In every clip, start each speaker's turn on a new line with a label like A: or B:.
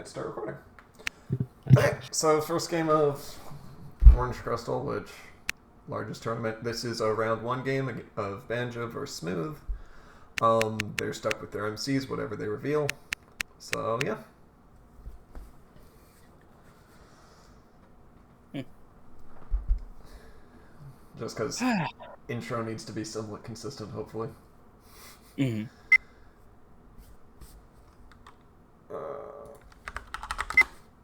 A: and start recording. Okay, so first game of Orange Crystal, which largest tournament. This is a round one game of Banjo versus Smooth. They're stuck with their MCs, whatever they reveal. So yeah. Just because intro needs to be somewhat consistent, hopefully.
B: Mm-hmm.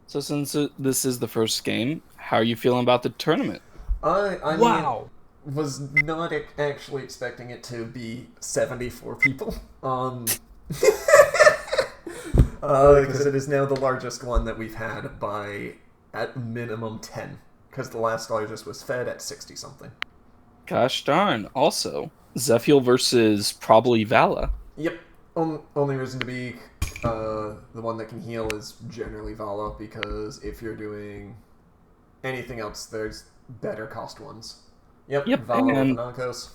B: So since this is the first game, how are you feeling about the tournament?
A: I
B: Wow.
A: mean, was not actually expecting it to be 74 people. Because it is now the largest one that we've had by at minimum 10. Because the last largest was Fed at 60 something.
B: Gosh darn. Also, Zephiel versus probably Vala.
A: Yep. Only reason to be the one that can heal is generally Vala, because if you're doing anything else, there's better cost ones. Yep, Vala with Anankos.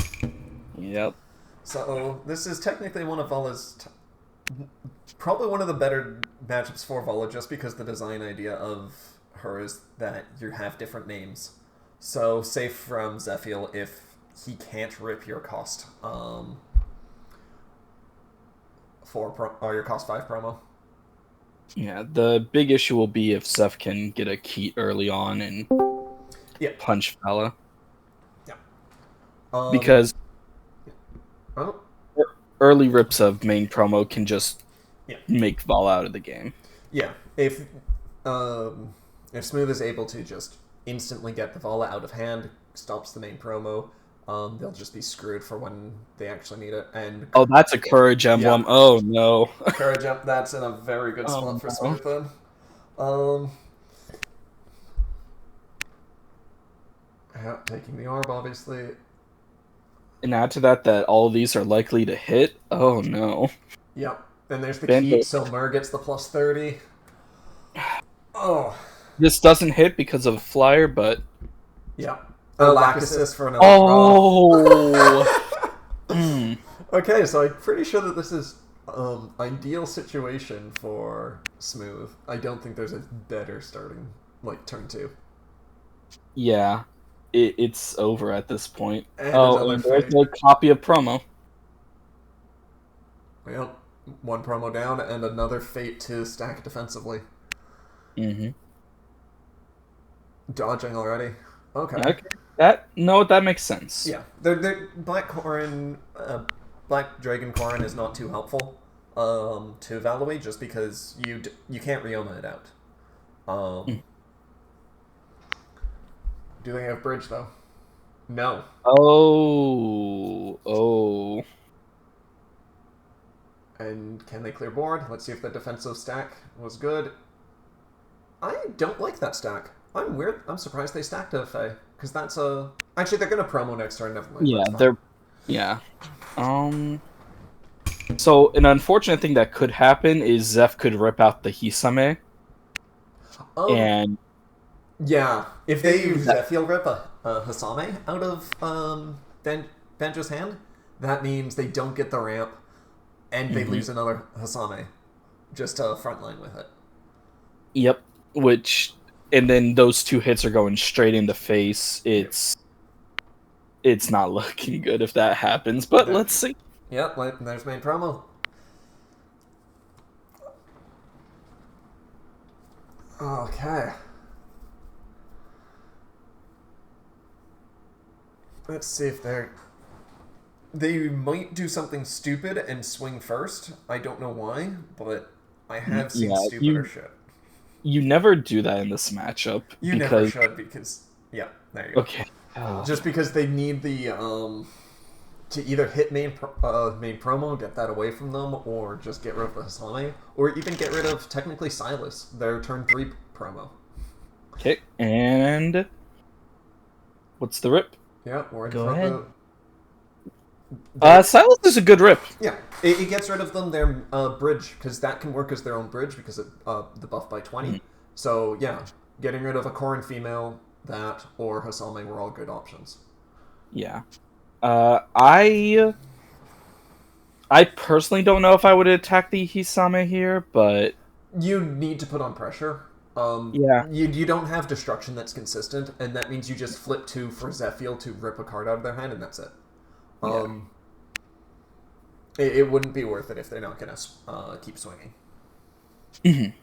B: Yep.
A: So this is technically one of Vala's... probably one of the better matchups for Vala, just because the design idea of her is that you have different names. So safe from Zephiel if he can't rip your cost your cost 5 promo.
B: Yeah, the big issue will be if Zeph can get a Keat early on and punch Vala.
A: Yeah.
B: Because early rips of main promo can just make Vala out of the game.
A: Yeah. If Smooth is able to just instantly get the Vala out of hand, stops the main promo, they'll just be screwed for when they actually need it. And
B: that's a Courage emblem. Yeah. Oh no.
A: Courage emblem, that's in a very good spot for Smooth then. Taking the orb, obviously.
B: And add to that all of these are likely to hit. Oh no.
A: Yep. Then there's the Keat, so Mur gets the plus 30. Oh.
B: This doesn't hit because of Flyer, but...
A: Yeah. Lack assist for another.
B: Oh!
A: Okay, so I'm pretty sure that this is ideal situation for Smooth. I don't think there's a better starting, turn 2.
B: Yeah. It's over at this point.
A: And
B: there's no copy of promo.
A: Well, one promo down and another fate to stack defensively.
B: Mm-hmm.
A: Dodging already. Okay.
B: That makes sense.
A: Yeah. Black Dragon Corrin is not too helpful to evaluate, just because you can't Ryoma it out. Do they have bridge though? No.
B: Oh.
A: And can they clear board? Let's see if the defensive stack was good. I don't like that stack. I'm surprised they stacked a Fae, because that's a... Actually, they're going to promo next turn, never mind.
B: Yeah, So, an unfortunate thing that could happen is Zeph could rip out the Hisame. And...
A: Yeah, if they use Zephiel rip a Hisame out of Banjo's hand, that means they don't get the ramp, and they lose another Hisame just to frontline with it.
B: Yep, and then those 2 hits are going straight in the face. It's not looking good if that happens, but let's see.
A: Yep, there's main promo. Okay. Let's see if they might do something stupid and swing first. I don't know why, but I have seen stupider shit.
B: You never do that in this matchup.
A: You never should, because... Yeah, there you go.
B: Okay.
A: Just because they need the... to either hit main promo, get that away from them, or just get rid of the Hisame, or even get rid of, technically, Silas, their turn 3 promo.
B: Okay, and... What's the rip?
A: Yeah, we're in
B: Go
A: front
B: of... Silas is a good rip.
A: Yeah, it gets rid of them their bridge, because that can work as their own bridge, because it the buff by 20. So, yeah, getting rid of a Corrin female, that, or Hisame were all good options.
B: Yeah. I personally don't know if I would attack the Hisame here, but
A: You need to put on pressure.
B: Yeah.
A: You don't have destruction that's consistent, and that means you just flip 2 for Zephiel to rip a card out of their hand, and that's it.
B: Yeah.
A: It wouldn't be worth it if they're not going to keep swinging.
B: Mhm.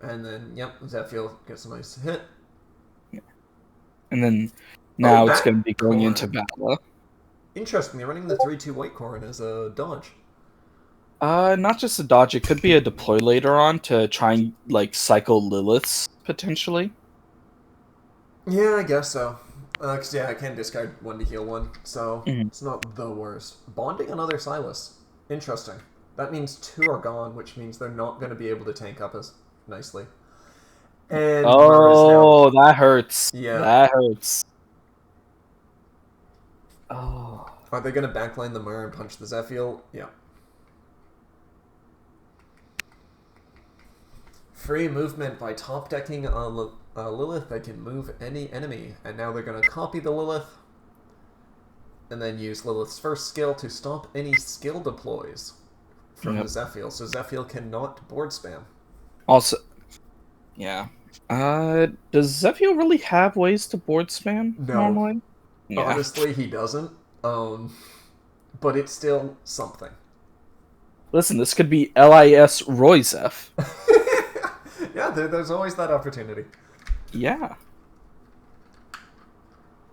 A: And then, yep, Zephiel gets a nice hit.
B: Yeah. And then now it's
A: that
B: going to be going
A: Corrin.
B: into Vala.
A: Interesting, they're running the 3/2 white Corrin as a dodge.
B: Not just a dodge. It could be a deploy later on to try and like cycle Liliths potentially.
A: Yeah, I guess so. Cause yeah, I can discard 1 to heal 1, so
B: Mhm.
A: it's not the worst. Bonding another Silas. Interesting. That means 2 are gone, which means they're not going to be able to tank up as nicely. And
B: Oh, that hurts.
A: Yeah.
B: That hurts. Oh.
A: Are they going to backline the Myrrh and punch the Zephiel? Yeah. Free movement by top decking Lilith. They can move any enemy, and now they're going to copy the Lilith, and then use Lilith's first skill to stop any skill deploys from the Zephiel. So Zephiel cannot board spam.
B: Also, yeah. Does Zephiel really have ways to board spam normally?
A: Yeah. Honestly, he doesn't. But it's still something.
B: Listen, this could be LIS Royzef.
A: Yeah, there's always that opportunity.
B: Yeah.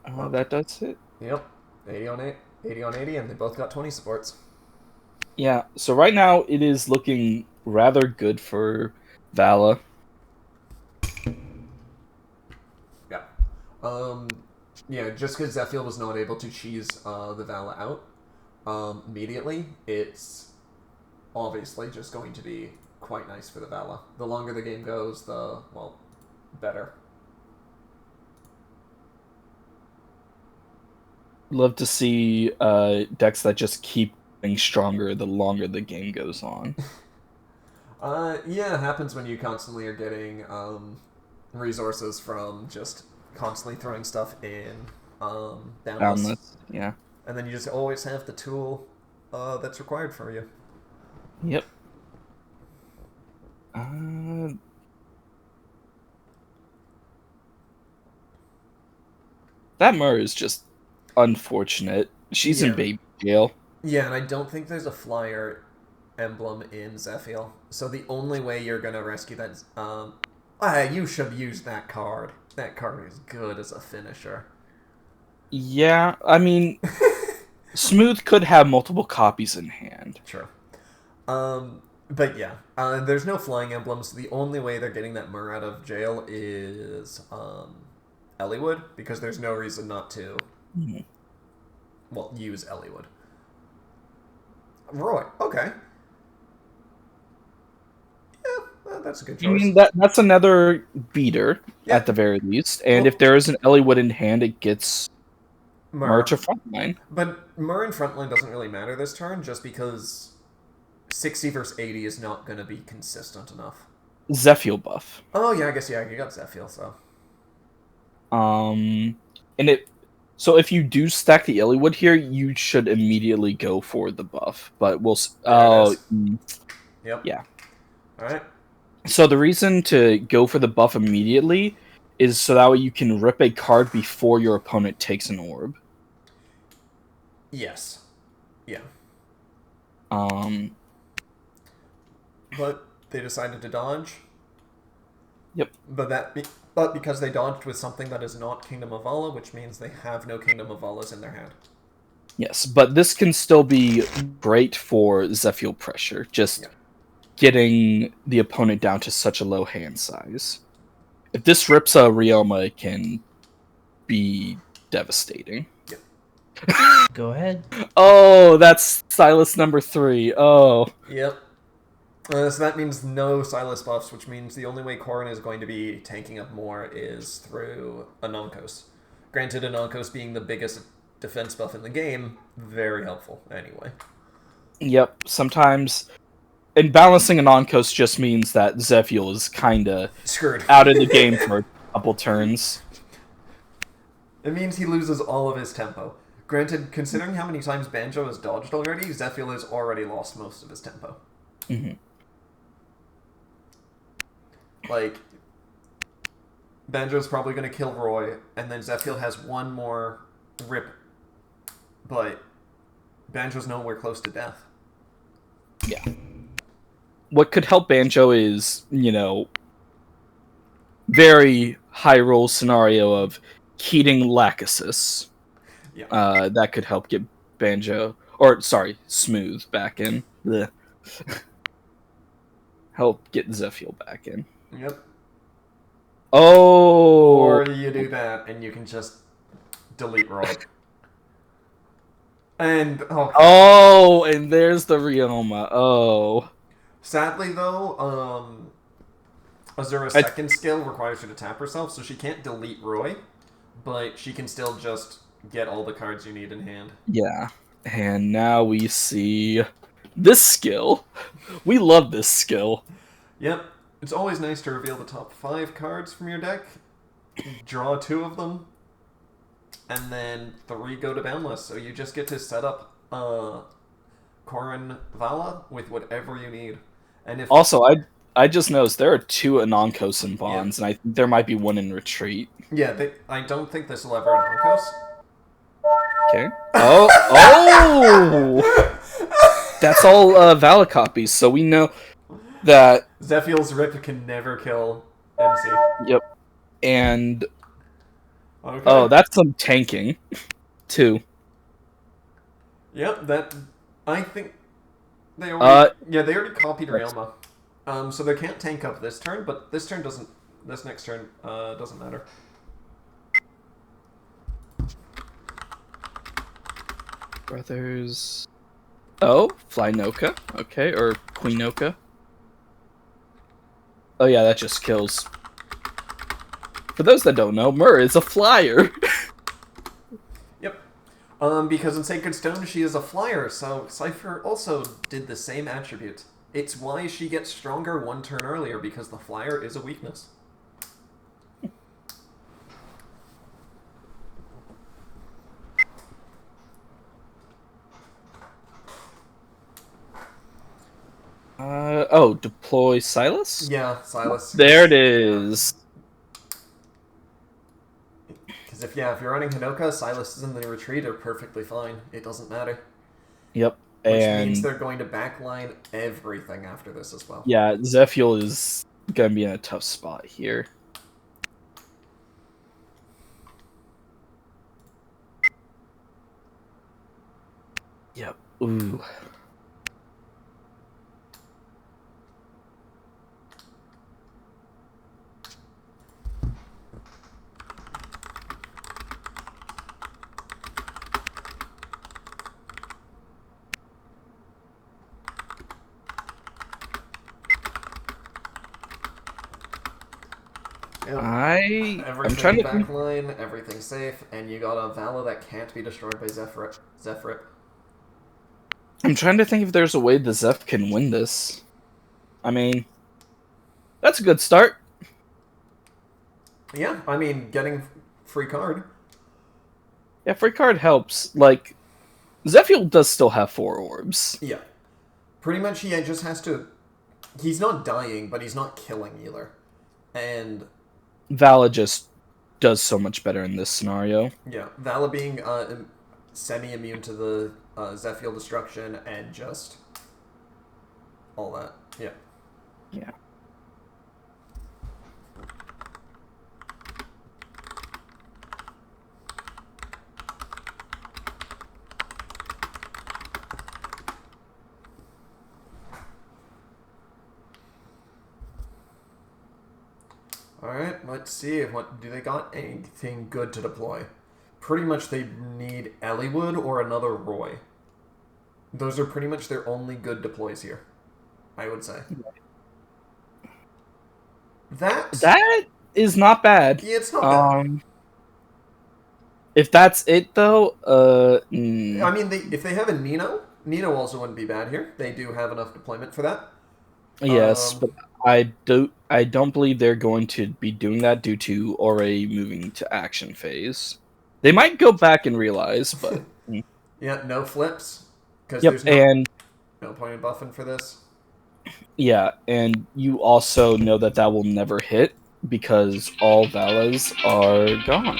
B: That does it.
A: Yep. 80 on 80, and they both got 20 supports.
B: Yeah, so right now it is looking rather good for Vala.
A: Yeah. Yeah, just because Zephiel was not able to cheese the Vala out immediately, it's obviously just going to be quite nice for the Vala. The longer the game goes, the, well, better.
B: Love to see decks that just keep getting stronger the longer the game goes on.
A: Yeah, it happens when you constantly are getting resources from just constantly throwing stuff in Boundless.
B: Yeah.
A: And then you just always have the tool that's required for you.
B: Yep. That Myrrh is just unfortunate. She's in baby jail.
A: Yeah, and I don't think there's a flyer emblem in Zephiel. So the only way you're going to rescue that is... you should use that card. That card is good as a finisher.
B: Yeah, I mean... Smooth could have multiple copies in hand.
A: Sure. But yeah, there's no flying emblems. The only way they're getting that Myrrh out of jail is Elliewood, because there's no reason not to, well, use Elliewood. Roy, okay. Yeah, that's a good choice.
B: I mean, that's another beater, at the very least. And if there is an Elliewood in hand, it gets Myrrh to frontline.
A: But Myrrh in frontline doesn't really matter this turn, just because 60 versus 80 is not going to be consistent enough.
B: Zephiel buff.
A: Oh, yeah, I guess, yeah, you got Zephiel, so.
B: So if you do stack the Elliewood here, you should immediately go for the buff. But we'll...
A: Yep.
B: Yeah.
A: Alright.
B: So the reason to go for the buff immediately is so that way you can rip a card before your opponent takes an orb.
A: Yes. Yeah. But they decided to dodge.
B: Yep.
A: But because they dodged with something that is not Kingdom of Vala, which means they have no Kingdom of Valas in their hand.
B: Yes, but this can still be great for Zephiel pressure, just getting the opponent down to such a low hand size. If this rips a Rioma, it can be devastating.
A: Yep.
C: Go ahead.
B: Oh, that's Silas number 3. Oh.
A: Yep. So that means no Silas buffs, which means the only way Corrin is going to be tanking up more is through Anonkos. Granted, Anonkos being the biggest defense buff in the game, very helpful anyway.
B: Yep, sometimes... And balancing Anonkos just means that Zephiel is kinda...
A: screwed.
B: Out of the game for a couple turns.
A: It means he loses all of his tempo. Granted, considering how many times Banjo has dodged already, Zephiel has already lost most of his tempo.
B: Mm-hmm.
A: like, Banjo's probably going to kill Roy, and then Zephiel has one more rip, but Banjo's nowhere close to death.
B: Yeah. What could help Banjo is, very high roll scenario of heating Lachesis.
A: Yeah.
B: That could help get Banjo, or sorry, Smooth back in. Blech. Help get Zephiel back in.
A: Yep.
B: Oh!
A: Or you do that, and you can just delete Roy. And,
B: Oh, and there's the Ryoma. Oh.
A: Sadly, though, Azura's second skill requires her to tap herself, so she can't delete Roy, but she can still just get all the cards you need in hand.
B: Yeah. And now we see this skill. We love this skill.
A: Yep. It's always nice to reveal the top 5 cards from your deck, draw 2 of them, and then 3 go to Boundless, so you just get to set up Corrin Vala with whatever you need. And if
B: Also, I just noticed there are 2 Anonkosin bonds, and I think there might be one in retreat.
A: Yeah, I don't think this will ever Anonkos.
B: Okay. Oh! That's all Vala copies, so we know that...
A: Zephiel's Rip can never kill MC.
B: Yep. And...
A: Okay.
B: Oh, that's some tanking, too.
A: Yep, that... I think... They already copied
B: That's...
A: Realma. So they can't tank up this turn, but this turn doesn't... This next turn doesn't matter.
B: Brothers... Oh, Flynoka. Okay, or Queenoka. Oh yeah, that just kills. For those that don't know, Mur is a flyer.
A: Yep. Because in Sacred Stone, she is a flyer, so Cipher also did the same attribute. It's why she gets stronger 1 turn earlier, because the flyer is a weakness.
B: Deploy Silas?
A: Yeah, Silas.
B: There it is.
A: Because if you're running Hinoka, Silas is in the retreat are perfectly fine. It doesn't matter.
B: Yep.
A: Which means they're going to backline everything after this as well.
B: Yeah, Zephiel is going to be in a tough spot here. Yep. Ooh.
A: Yep.
B: I'm trying to think.
A: Backline, everything's safe, and you got a Vala that can't be destroyed by Zephyr.
B: I'm trying to think if there's a way the Zeph can win this. I mean, that's a good start.
A: Yeah, I mean, getting free card.
B: Yeah, free card helps. Like, Zephiel does still have 4 orbs.
A: Yeah. Pretty much he just has to... He's not dying, but he's not killing either. And...
B: Vala just does so much better in this scenario.
A: Yeah, Vala being semi-immune to the Zephiel destruction and just all that. Yeah.
B: Yeah.
A: Alright, let's see. What do they got? Anything good to deploy? Pretty much they need Elliewood or another Roy. Those are pretty much their only good deploys here, I would say.
B: That is not bad.
A: Yeah, it's not bad.
B: If that's it, though,
A: I mean, if they have a Nino also wouldn't be bad here. They do have enough deployment for that.
B: Yes, but I don't believe they're going to be doing that due to already moving to action phase. They might go back and realize, but
A: yeah, no flips because
B: there's
A: no point in buffing for this.
B: Yeah, and you also know that that will never hit because all Valas are gone.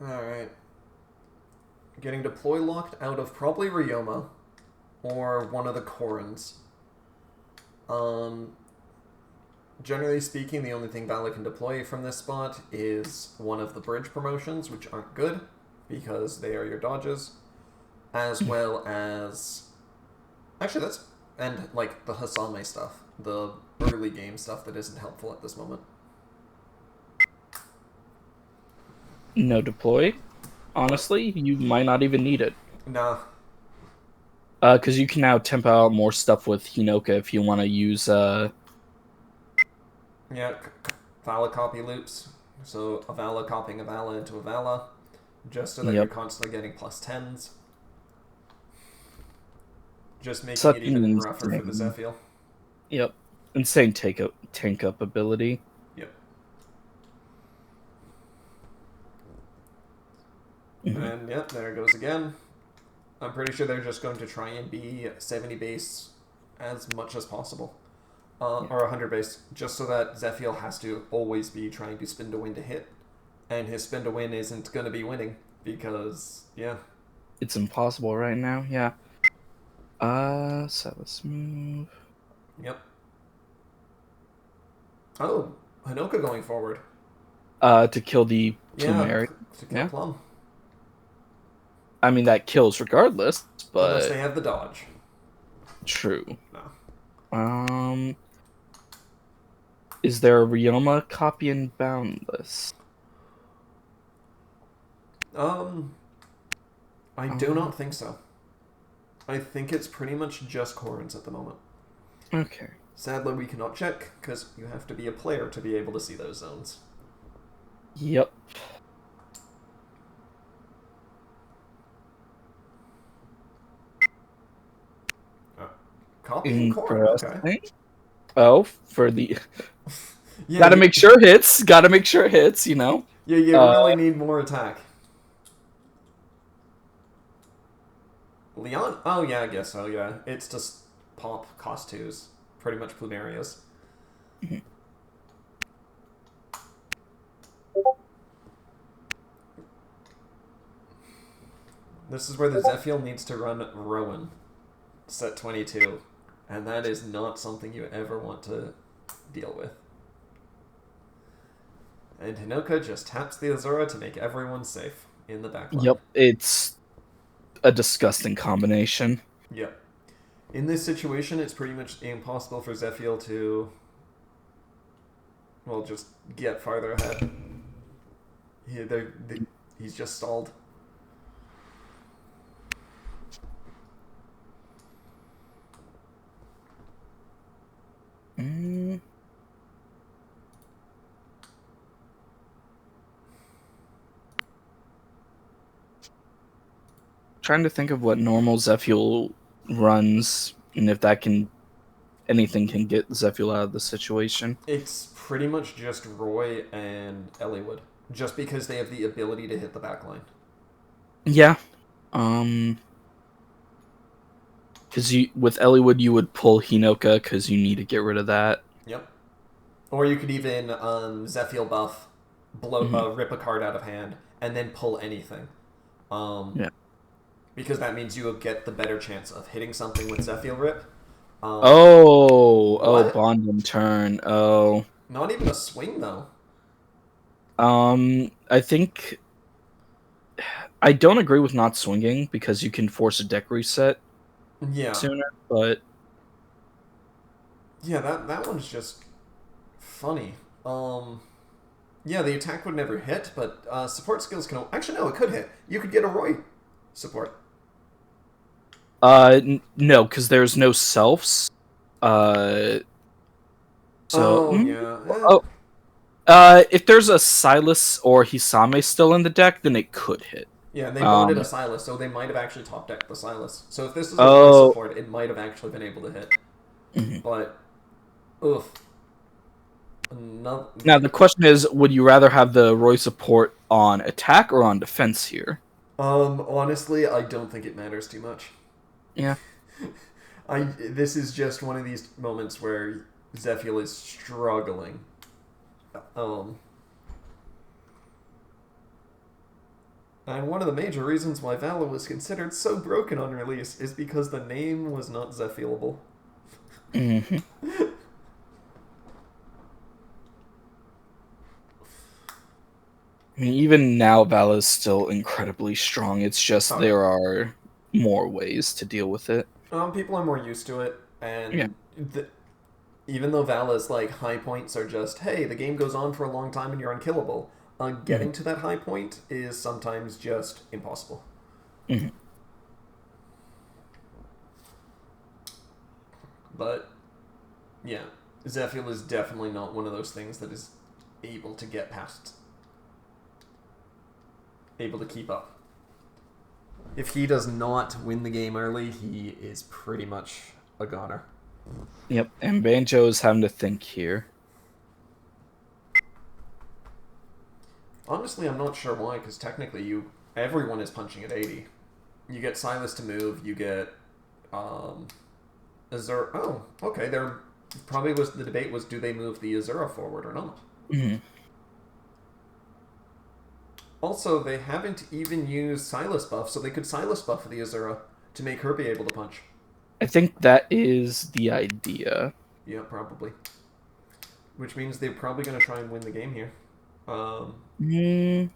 A: Alright. Getting deploy locked out of probably Ryoma or one of the Corrins. Generally speaking, the only thing Vala can deploy from this spot is one of the bridge promotions, which aren't good because they are your dodges, as well as actually that's and like the Hasame stuff, the early game stuff that isn't helpful at this moment.
B: No deploy. Honestly, you might not even need it.
A: Nah.
B: Because you can now temp out more stuff with Hinoka if you want to use
A: Yeah, Vala copy loops. So a Vala copying a Vala into a Vala, just so that you're
B: Yep.
A: constantly getting plus 10s. Just making
B: Such
A: it
B: an
A: even rougher for the
B: insane-
A: Zephiel.
B: Yep. Insane tank up ability.
A: Yep.
B: Mhm.
A: And yep, there it goes again. I'm pretty sure they're just going to try and be 70 base as much as possible. Or 100 base, just so that Zephiel has to always be trying to spin to win to hit. And his spin to win isn't going to be winning, because, yeah.
B: It's impossible right now, yeah. So let's move.
A: Yep. Oh, Hinoka going forward.
B: To kill the
A: Yeah,
B: Tumeri.
A: to kill
B: Yeah.
A: Plum.
B: I mean, that kills regardless,
A: Unless
B: but
A: they have the dodge.
B: true.
A: No.
B: Is there a Ryoma copy in Boundless?
A: I do not think so. I think it's pretty much just Corrins at the moment.
B: Okay.
A: Sadly, we cannot check, because you have to be a player to be able to see those zones.
B: Yep.
A: Copying Corrin, okay.
B: Interesting. Oh, for the
A: Yeah,
B: gotta make sure it hits. Gotta make sure it hits. You know.
A: Yeah, you really need more attack. Leon? Oh, yeah, I guess so, yeah. It's just pop cost 2s. Pretty much Plumerias. This is where the Zephiel needs to run Rowan. Set 22. And that is not something you ever want to deal with. And Hinoka just taps the Azura to make everyone safe in the backline.
B: Yep. It's a disgusting combination.
A: Yep. In this situation, it's pretty much impossible for Zephiel to, well, just get farther ahead. He's just stalled.
B: Trying to think of what normal Zephiel runs, and if that can anything can get Zephiel out of the situation.
A: It's pretty much just Roy and Eliwood, just because they have the ability to hit the backline.
B: Yeah. Because with Eliwood you would pull Hinoka because you need to get rid of that.
A: Yep. Or you could even Zephiel buff, rip a card out of hand, and then pull anything.
B: Yeah.
A: Because that means you will get the better chance of hitting something with Zephiel Rip.
B: Bond and turn. Oh.
A: Not even a swing, though.
B: I think I don't agree with not swinging because you can force a deck reset sooner, but
A: yeah, that one's just funny. Yeah, the attack would never hit, but support skills can... Actually, no, it could hit. You could get a Roy support.
B: No, because there's no selfs. Uh, so
A: Oh, yeah.
B: oh, if there's a Silas or Hisame still in the deck, then it could hit.
A: Yeah, they bonded a Silas, so they might have actually top decked the Silas. So if this is a Roy
B: Oh.
A: support, it might have actually been able to hit.
B: Mhm.
A: But, oof.
B: Now the question is, would you rather have the Roy support on attack or on defense here?
A: Honestly, I don't think it matters too much.
B: Yeah.
A: This is just one of these moments where Zephiel is struggling. And one of the major reasons why Vala was considered so broken on release is because the name was not Zephielable.
B: Mm-hmm. I mean, even now, Vala is still incredibly strong. It's just there are more ways to deal with it.
A: People are more used to it, and
B: Yeah.
A: Even though Vala's like high points are just, hey, the game goes on for a long time and you're unkillable, getting to that high point is sometimes just impossible.
B: Mm-hmm.
A: But yeah, Zephiel is definitely not one of those things that is able to get past, able to keep up. If he does not win the game early, he is pretty much a goner.
B: Yep, and Banjo is having to think here.
A: Honestly, I'm not sure why, because technically everyone is punching at 80. You get Silas to move, you get Azura. Oh, okay. There probably was the debate was, do they move the Azura forward or not?
B: Mm-hmm.
A: Also, they haven't even used Silas buff, so they could Silas buff the Azura to make her be able to punch.
B: I think that is the idea.
A: Yeah, probably. Which means they're probably going to try and win the game here. Hinoka,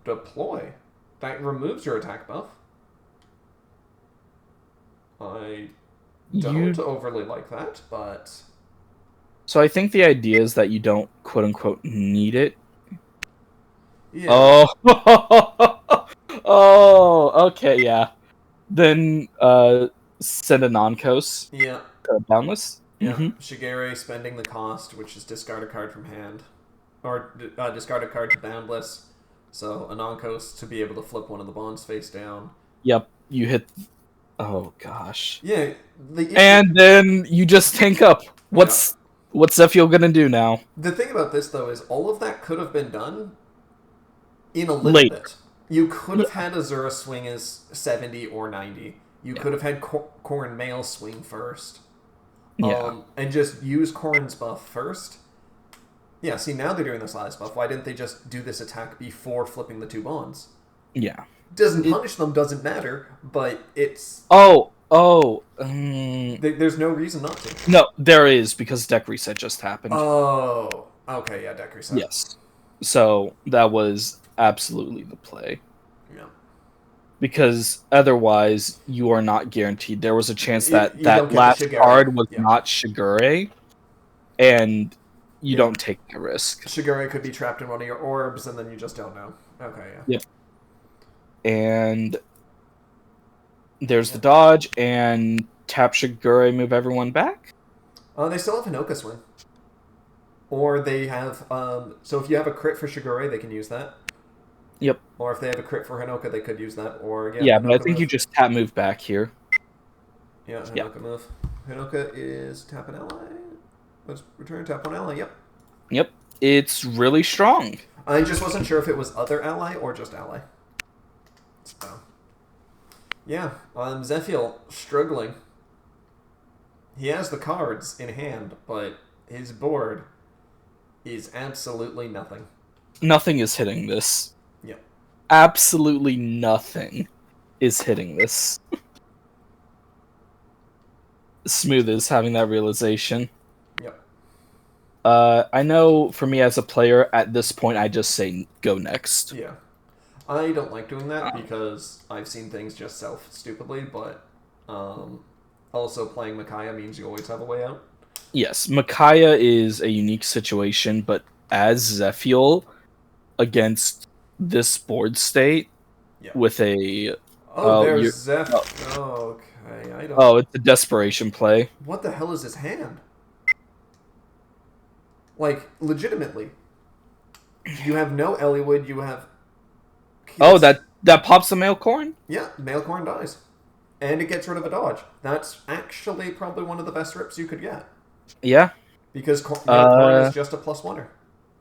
A: deploy. That removes your attack buff. I don't overly like that, but...
B: So I think the idea is that you don't, quote-unquote, need it.
A: Yeah.
B: Oh! Oh, okay, yeah. Then, send a non-coast.
A: Yeah.
B: Boundless.
A: Yeah.
B: Mm-hmm.
A: Shigere spending the cost, which is discard a card from hand. Or discard a card to Boundless. So a non-coast to be able to flip one of the bonds face down.
B: Yep, you hit... Oh, gosh.
A: Yeah.
B: And then you just tank up. What's Zephiel gonna do now?
A: The thing about this, though, is all of that could have been done in a little bit. You could have had Azura swing as 70 or 90. You could have had Corrin Mail swing first. And just use Corrin's buff first. Yeah, see, now they're doing this last buff. Why didn't they just do this attack before flipping the two bonds?
B: Yeah.
A: Doesn't punish them, doesn't matter, but it's... There's no reason not to.
B: No, there is, because deck reset just happened.
A: Oh, okay, yeah, deck reset.
B: Yes. So, that was absolutely the play.
A: Yeah.
B: Because otherwise, you are not guaranteed. There was a chance that that last card was not Shigure, and you don't take the risk.
A: Shigure could be trapped in one of your orbs, and then you just don't know. Okay, yeah.
B: Yep. And there's the dodge, and tap Shigure, move everyone back?
A: They still have Hinoka swing. Or they have... so if you have a crit for Shigure, they can use that.
B: Yep.
A: Or if they have a crit for Hinoka, they could use that. Or
B: yeah, but I think you just tap move back here.
A: Yeah, Hinoka move. Hinoka is tap an ally. Let's return tap one ally. Yep.
B: Yep. It's really strong.
A: I just wasn't sure if it was other ally or just ally. So, yeah, Zephiel struggling. He has the cards in hand, but his board is absolutely nothing.
B: Nothing is hitting this.
A: Yep.
B: Absolutely nothing is hitting this. Smooth is having that realization.
A: Yep.
B: I know for me as a player, at this point, I just say go next.
A: Yeah. I don't like doing that because I've seen things just sell stupidly, but also playing Micaiah means you always have a way out.
B: Yes, Micaiah is a unique situation, but as Zephiel against this board state with a
A: Oh, there's
B: you're.
A: Zeph.
B: Oh,
A: Okay, I don't.
B: oh, it's a desperation play.
A: What the hell is his hand? Like, legitimately. You have no Elliowood, you have...
B: Oh, that pops the male Corrin?
A: Yeah, male Corrin dies. And it gets rid of a dodge. That's actually probably one of the best rips you could get.
B: Yeah.
A: Because male Corrin is just a +1er.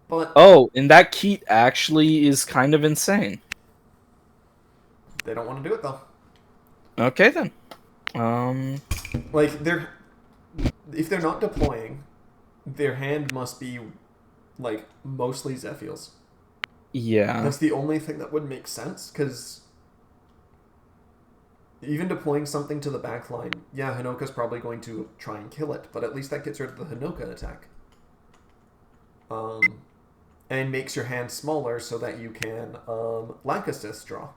A: But...
B: Oh, and that Keat actually is kind of insane.
A: They don't want to do it, though.
B: Okay, then.
A: Like, if they're not deploying, their hand must be, like, mostly Zephiel's.
B: Yeah.
A: That's the only thing that would make sense, because even deploying something to the back line, yeah, Hinoka's probably going to try and kill it, but at least that gets rid of the Hinoka attack. And makes your hand smaller so that you can lack assist draw.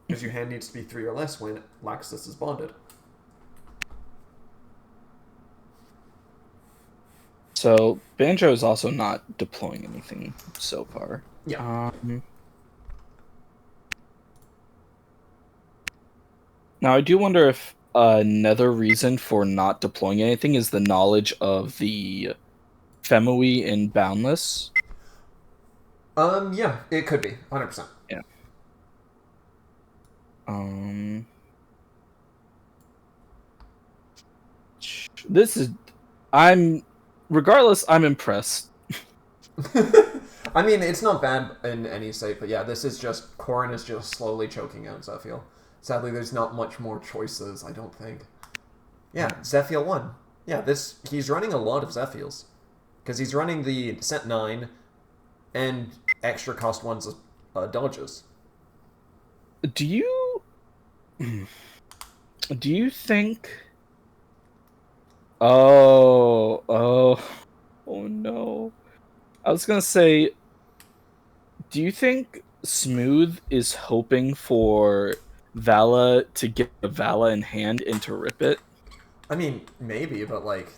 A: Because your hand needs to be 3 or less when lack assist is bonded.
B: So, Banjo is also not deploying anything so far.
A: Yeah.
B: Now, I do wonder if another reason for not deploying anything is the knowledge of the Femui in Boundless.
A: Yeah, it could be. 100%.
B: Yeah. This is... Regardless, I'm impressed.
A: I mean, it's not bad in any state, but yeah, this is just... Corrin is just slowly choking out Zephiel. Sadly, there's not much more choices, I don't think. Yeah, Zephiel won. Yeah, he's running a lot of Zephiels. Because he's running the Set 9 and extra cost 1's dodges.
B: Do you think... Oh no. I was gonna say, do you think Smooth is hoping for Vala to get a Vala in hand and to rip it?
A: I mean, maybe, but like...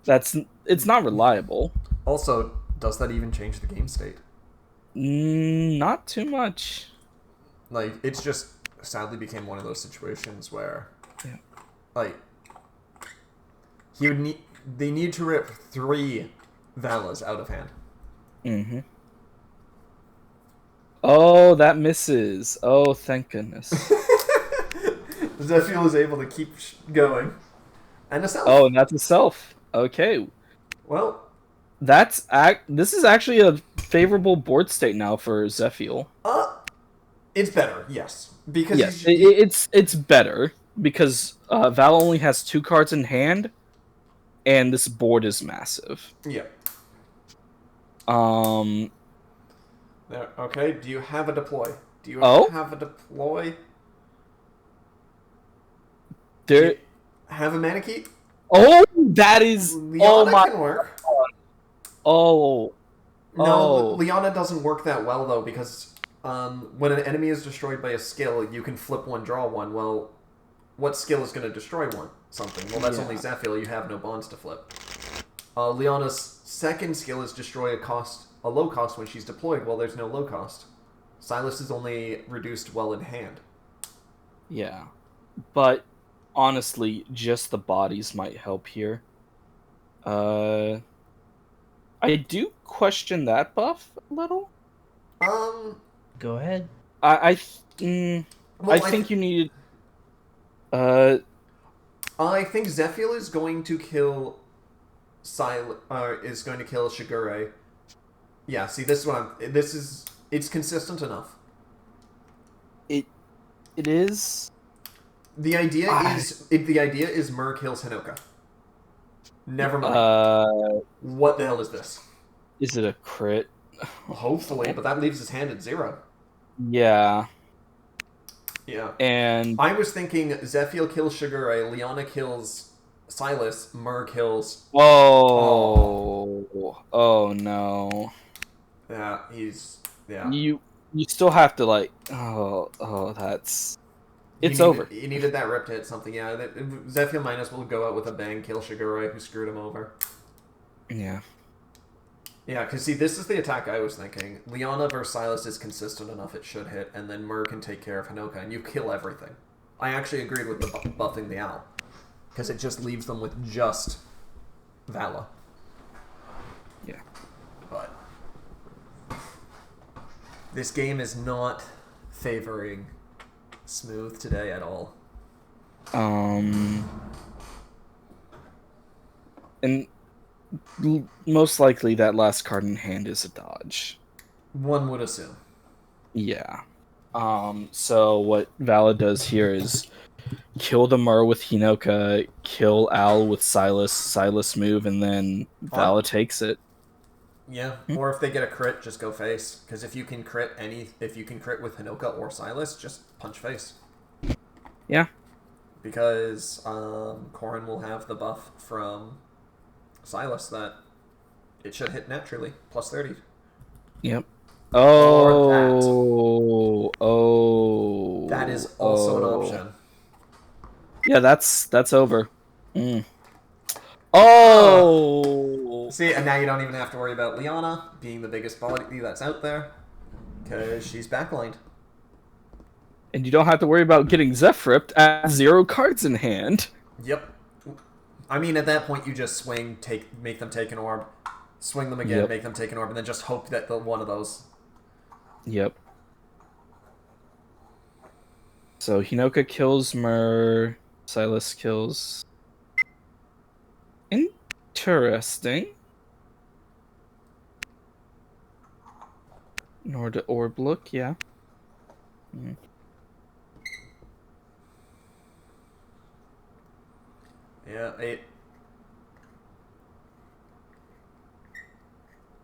B: It's not reliable.
A: Also, does that even change the game state?
B: Not too much.
A: Like, it's just sadly became one of those situations where...
B: Yeah.
A: Like... They need to rip 3 Valas out of hand.
B: Mm-hmm. Oh, that misses. Oh, thank goodness.
A: Zephiel is able to keep going. And a self.
B: Oh, and that's a self. Okay.
A: Well...
B: This is actually a favorable board state now for Zephiel.
A: It's better, yes. Because
B: yes, it's better because Val only has 2 cards in hand, and this board is massive.
A: Yeah.
B: There.
A: Okay, do you have a deploy? Do you have a deploy?
B: There.
A: Do you have a mana keep?
B: Oh, that is...
A: Liana can work.
B: Oh.
A: No, Liana doesn't work that well, though, because when an enemy is destroyed by a skill, you can flip 1, draw 1. Well, what skill is going to destroy something? Well, that's only Zephiel. You have no bonds to flip. Liana's second skill is destroy a low cost when she's deployed. Well, there's no low cost. Silas is only reduced well in hand.
B: Yeah. But, honestly, just the bodies might help here. I do question that buff a little.
C: Go ahead.
B: I think you need...
A: I think Zephiel is going to kill Shigure. Yeah, see, this is it's consistent enough.
B: It is.
A: The idea is Mur kills Hinoka. Never mind. What the hell is this?
B: Is it a crit?
A: Hopefully, but that leaves his hand at 0.
B: Yeah.
A: Yeah.
B: And
A: I was thinking Zephiel kills Shigure, Liana kills Silas, Mur kills...
B: Oh no.
A: Yeah, he's... Yeah.
B: You still have to, like... that's... It's over.
A: He needed that rip to hit something, yeah. Zephiel minus will go out with a bang, kill Shigure, who screwed him over.
B: Yeah.
A: Yeah, because see, this is the attack I was thinking. Liana versus Silas is consistent enough; it should hit, and then Mur can take care of Hinoka, and you kill everything. I actually agreed with the buffing the owl, because it just leaves them with just Vala.
B: Yeah.
A: But this game is not favoring Smooth today at all.
B: And most likely that last card in hand is a dodge.
A: One would assume.
B: Yeah. So what Vala does here is kill the Mur with Hinoka, kill Al with Silas, Silas move, and then Vala takes it.
A: Yeah, or if they get a crit, just go face. Because if you can crit with Hinoka or Silas, just punch face.
B: Yeah.
A: Because Corrin will have the buff from Silas that it should hit naturally, plus 30.
B: Yep.
A: Or
B: Oh.
A: that is also an option.
B: Yeah, that's over. Oh!
A: See, and now you don't even have to worry about Liana being the biggest body that's out there, because she's backlined.
B: And you don't have to worry about getting Zeph ripped at 0 cards in hand.
A: Yep. I mean, at that point, you just swing, make them take an orb, swing them again, make them take an orb, and then just hope that one of those.
B: Yep. So Hinoka kills Mur, Silas kills... Interesting. Nor to orb look, yeah.
A: Yeah,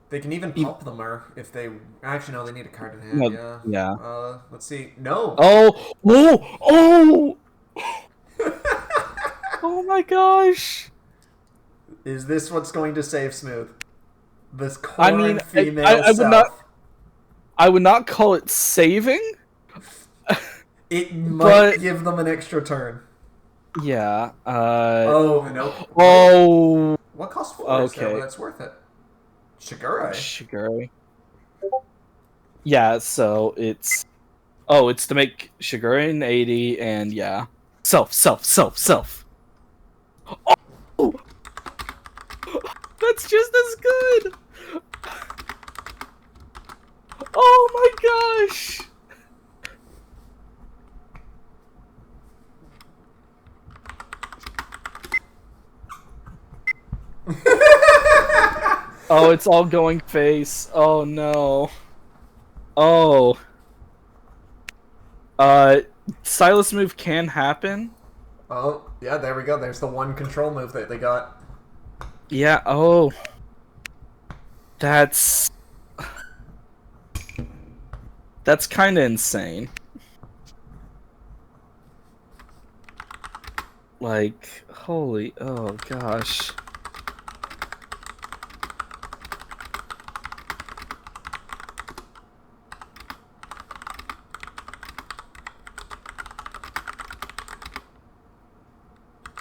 A: they can even pop the Mur if they... Actually, no, they need a card in hand,
B: No, yeah.
A: Let's see. No!
B: Oh! Oh! Oh my gosh!
A: Is this what's going to save Smooth? This Corrin female
B: I would not call it saving.
A: It might give them an extra turn.
B: Yeah.
A: Oh, no.
B: Oh.
A: What cost 4 is there, but it's worth it?
B: Shigure. Yeah, so it's... Oh, it's to make Shigure an 80, and yeah. Self. Oh! That's just as good! Oh my gosh! Oh, it's all going face. Oh no. Oh. Silas move can happen.
A: Oh, yeah, there we go. There's the one control move that they got.
B: Yeah, oh. That's kind of insane. Like, holy, oh gosh.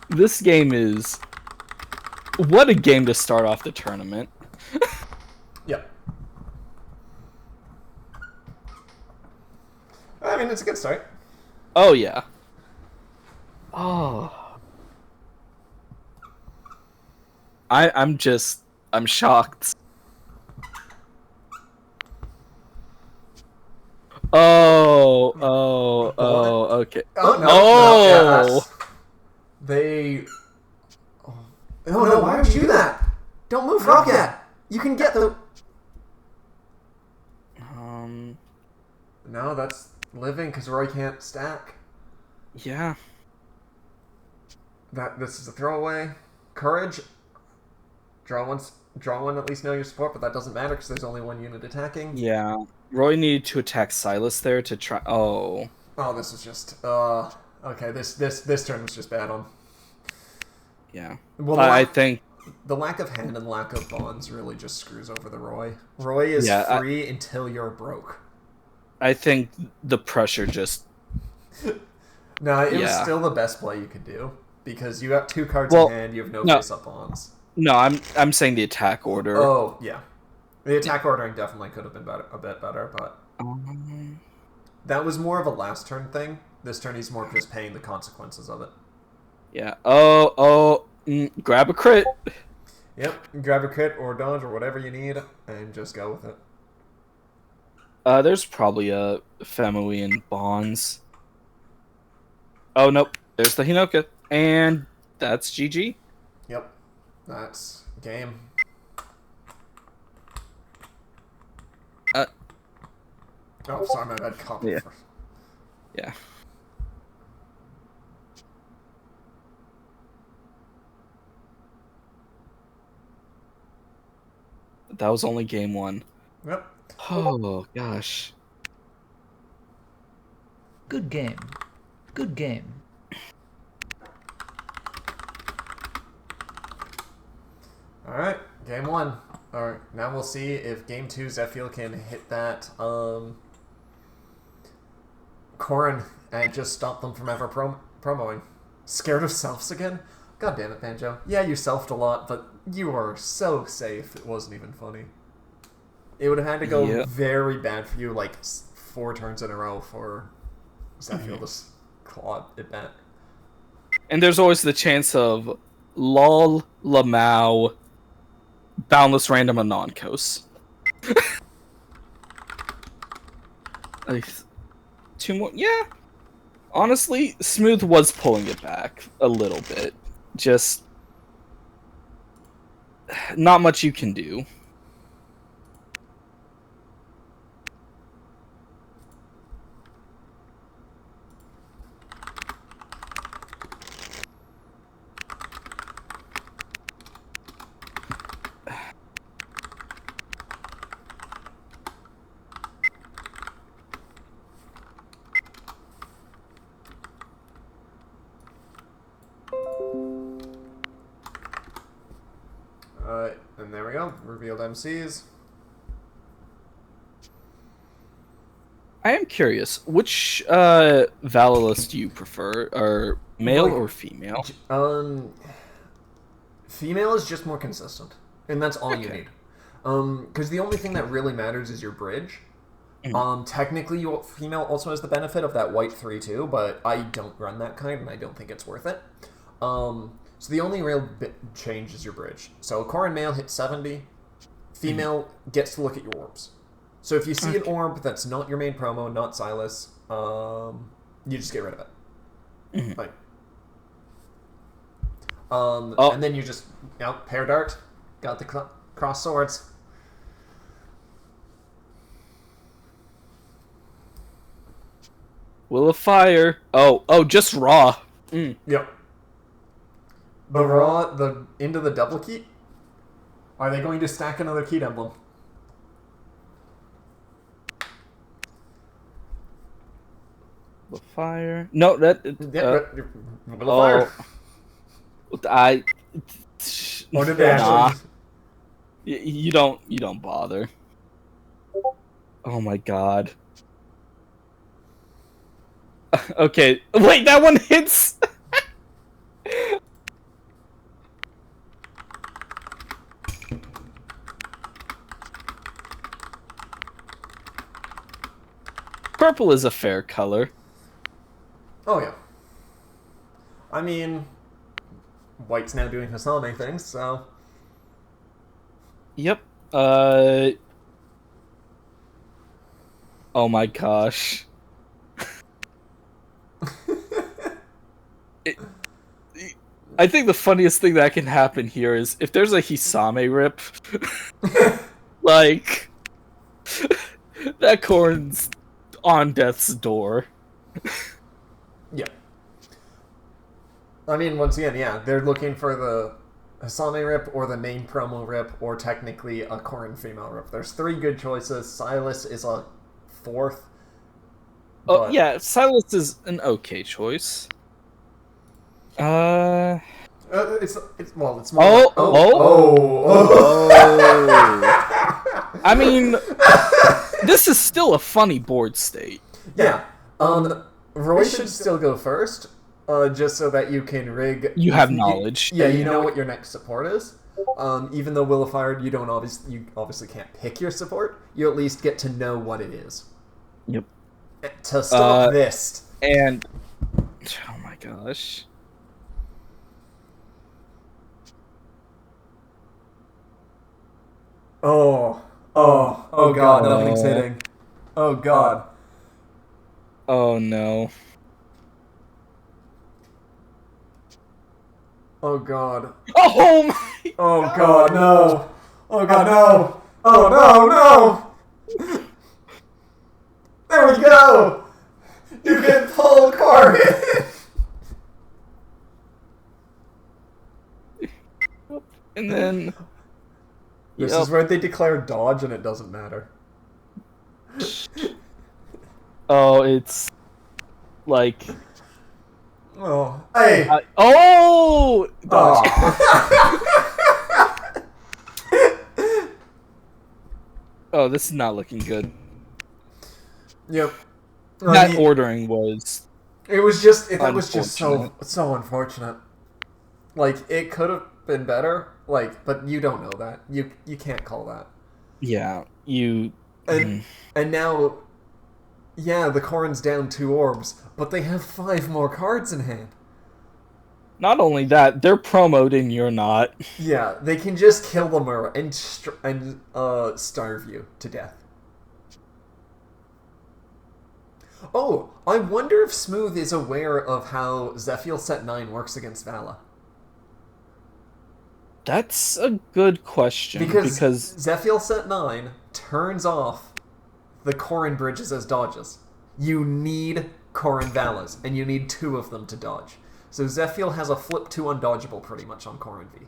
B: This game is... What a game to start off the tournament.
A: Yep. I mean, it's a good start.
B: Oh, yeah. Oh. I'm shocked. Oh, okay.
A: Oh, no.
B: Oh!
A: No, they... Oh, no, why would you do that? Don't move rock yet. You can get the... No, that's living, because Roy can't stack.
B: Yeah.
A: This is a throwaway. Courage. Draw one, at least know your support, but that doesn't matter, because there's only one unit attacking.
B: Yeah. Roy needed to attack Silas there to try... Oh.
A: Oh, this is just... okay, this turn was just bad on.
B: Yeah.
A: Well,
B: I think...
A: The lack of hand and lack of bonds really just screws over the Roy. Roy is free until you're broke. I
B: think the pressure just...
A: No, it was still the best play you could do. Because you have 2 cards in hand, you have no face-up bonds.
B: No, I'm saying the attack order.
A: Oh, yeah. The attack ordering definitely could have been a bit better, but that was more of a last turn thing. This turn he's more just paying the consequences of it.
B: Yeah. Grab a crit.
A: Yep, grab a crit or dodge or whatever you need, and just go with it.
B: There's probably a Famui in Bonds. Oh, nope. There's the Hinoka. And that's GG.
A: Yep, that's game. Oh, sorry, my bad. Copy first.
B: Yeah. That was only game 1.
A: Yep.
B: Oh, gosh.
C: Good game. Good game.
A: Alright, game 1. Alright, now we'll see if game 2 Zephiel can hit that Corrin and just stop them from ever promoing. Scared of selfs again? God damn it, Banjo. Yeah, you selfed a lot, but you were so safe, it wasn't even funny. It would have had to go very bad for you, like 4 turns in a row for Zephiel to claw it back.
B: And there's always the chance of lol, lamau, boundless random anonkos. Like, 2 more. Yeah. Honestly, Smooth was pulling it back a little bit. Just not much you can do.
A: And there we go. Revealed MCs.
B: I am curious, which Valorous do you prefer? Are male or female?
A: Female is just more consistent. And that's all you need. Because the only thing that really matters is your bridge. Technically, female also has the benefit of that white 3-2, but I don't run that kind, and I don't think it's worth it. So the only real change is your bridge. So Corrin male hits 70. Female gets to look at your orbs. So if you see an orb that's not your main promo, not Silas, you just get rid of it. Like, and then you just pair dart, got the cross swords.
B: Will of Fire. Oh, just raw.
A: Yep. The raw, into the double keep? Are they going to stack another Keat emblem?
B: Will of Fire. No, that.
A: Will of Fire. Or did they actually?
B: You don't bother. Oh my god. Okay, wait, that one hits. Purple is a fair color.
A: Oh yeah. I mean, white's now doing Hasame things, so.
B: Yep. Oh my gosh. I think the funniest thing that can happen here is if there's a Hisame rip, like, that Corrin's on death's door.
A: Yeah. I mean, once again, yeah, they're looking for the Hasame rip or the main promo rip or technically a Corrin female rip. There's 3 good choices. Silas is a 4th.
B: Oh, yeah, Silas is an okay choice.
A: It's more.
B: I mean, this is still a funny board state.
A: Yeah. Roy should still go first. just so that you can rig.
B: You have knowledge.
A: Yeah, you know what your next support is. Even though Will of Fire, you obviously can't pick your support. You at least get to know what it is.
B: Yep.
A: To stop this.
B: And oh my gosh.
A: Oh god, nothing's hitting. Oh god.
B: Oh no.
A: Oh god.
B: Oh my.
A: Oh god, no. Oh god, no. Oh no. There we go. You can pull Corrin.
B: And then
A: This is where they declare dodge and it doesn't matter.
B: Oh, it's like
A: Oh. Hey.
B: Dodge. Oh, this is not looking good.
A: Yep.
B: That ordering was.
A: It was just that was just so unfortunate. Like it could have been better. Like, but you don't know that. You can't call that.
B: Yeah, you.
A: And now, yeah, the Corrin's down 2 orbs, but they have 5 more cards in hand.
B: Not only that, they're promoting you're not.
A: Yeah, they can just kill the Murrah and starve you to death. Oh, I wonder if Smooth is aware of how Zephiel set 9 works against Vala.
B: That's a good question.
A: Because Zephiel set 9 turns off the Corrin bridges as dodges. You need Corrin Valas, and you need 2 of them to dodge. So Zephiel has a flip 2 undodgeable pretty much on Corrin V.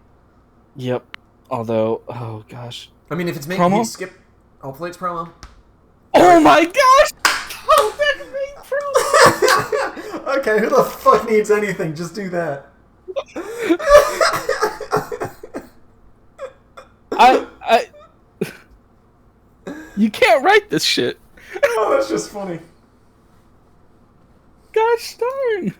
B: Yep. Although, oh gosh.
A: I mean, if it's main
B: promo?
A: you skip... Hopefully it's promo.
B: Oh my gosh! Oh, that main promo!
A: Okay, who the fuck needs anything? Just do that.
B: You can't write this shit.
A: Oh, that's just funny.
B: Gosh darn.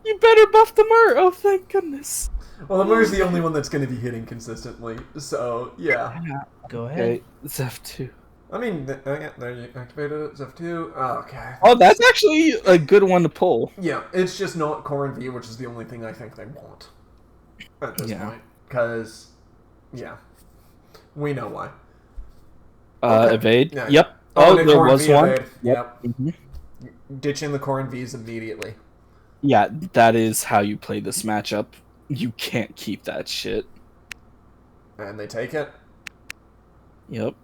B: You better buff the Mur. Oh, thank goodness.
A: Well, the Mur's the only one that's going to be hitting consistently, so, yeah.
C: Go ahead.
B: Okay, Zeph 2.
A: I mean, there you activated it, Zeph 2. Oh, okay.
B: Oh, that's actually a good one to pull.
A: Yeah, it's just not Corrin V, which is the only thing I think they want at this point. Because, yeah, we know why. Okay.
B: Evade?
A: Yeah.
B: Yep.
A: Oh,
B: there
A: Corrin
B: was
A: V
B: one.
A: evade. Yep.
B: Mm-hmm.
A: Ditching the Corrin Vs immediately.
B: Yeah, that is how you play this matchup. You can't keep that shit.
A: And they take it.
B: Yep.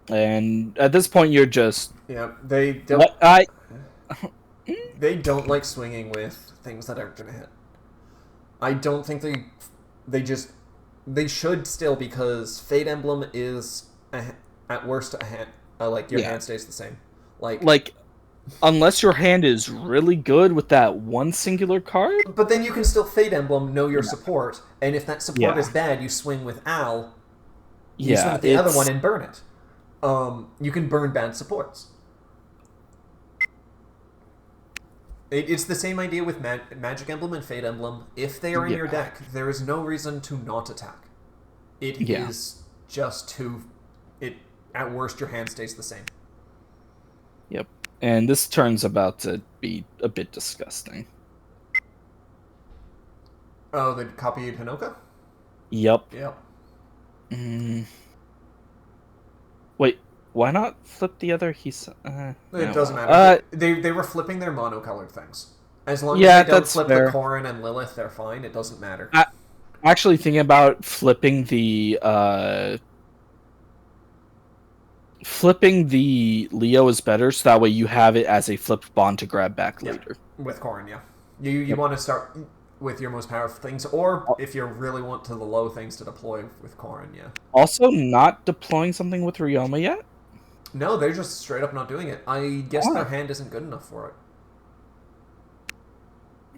B: And at this point, you're just...
A: Yeah, they don't... They don't like swinging with things that aren't going to hit. I don't think they should still, because Fate Emblem is, at worst, a hand. Your hand stays the same. Like,
B: unless your hand is really good with that one singular card.
A: But then you can still Fate Emblem, know your support, and if that support is bad, you swing with Al. You swing with the other one and burn it. You can burn bad supports. It's the same idea with Magic Emblem and Fate Emblem. If they are in your deck, there is no reason to not attack. It is just at worst, your hand stays the same.
B: Yep. And this turn's about to be a bit disgusting.
A: Oh, they copied Hinoka?
B: Yep.
A: Yep.
B: Wait, why not flip the other?
A: It doesn't matter. They were flipping their monocolored things. As long as they don't flip the Corrin and Lilith, they're fine. It doesn't matter.
B: Actually, thinking about flipping the Leo is better, so that way you have it as a flipped bond to grab back later.
A: With Corrin, yeah. You want to start with your most powerful things, or if you really want to the low things to deploy with Corrin, yeah.
B: Also, not deploying something with Ryoma yet?
A: No, they're just straight up not doing it. I guess their hand isn't good enough for it.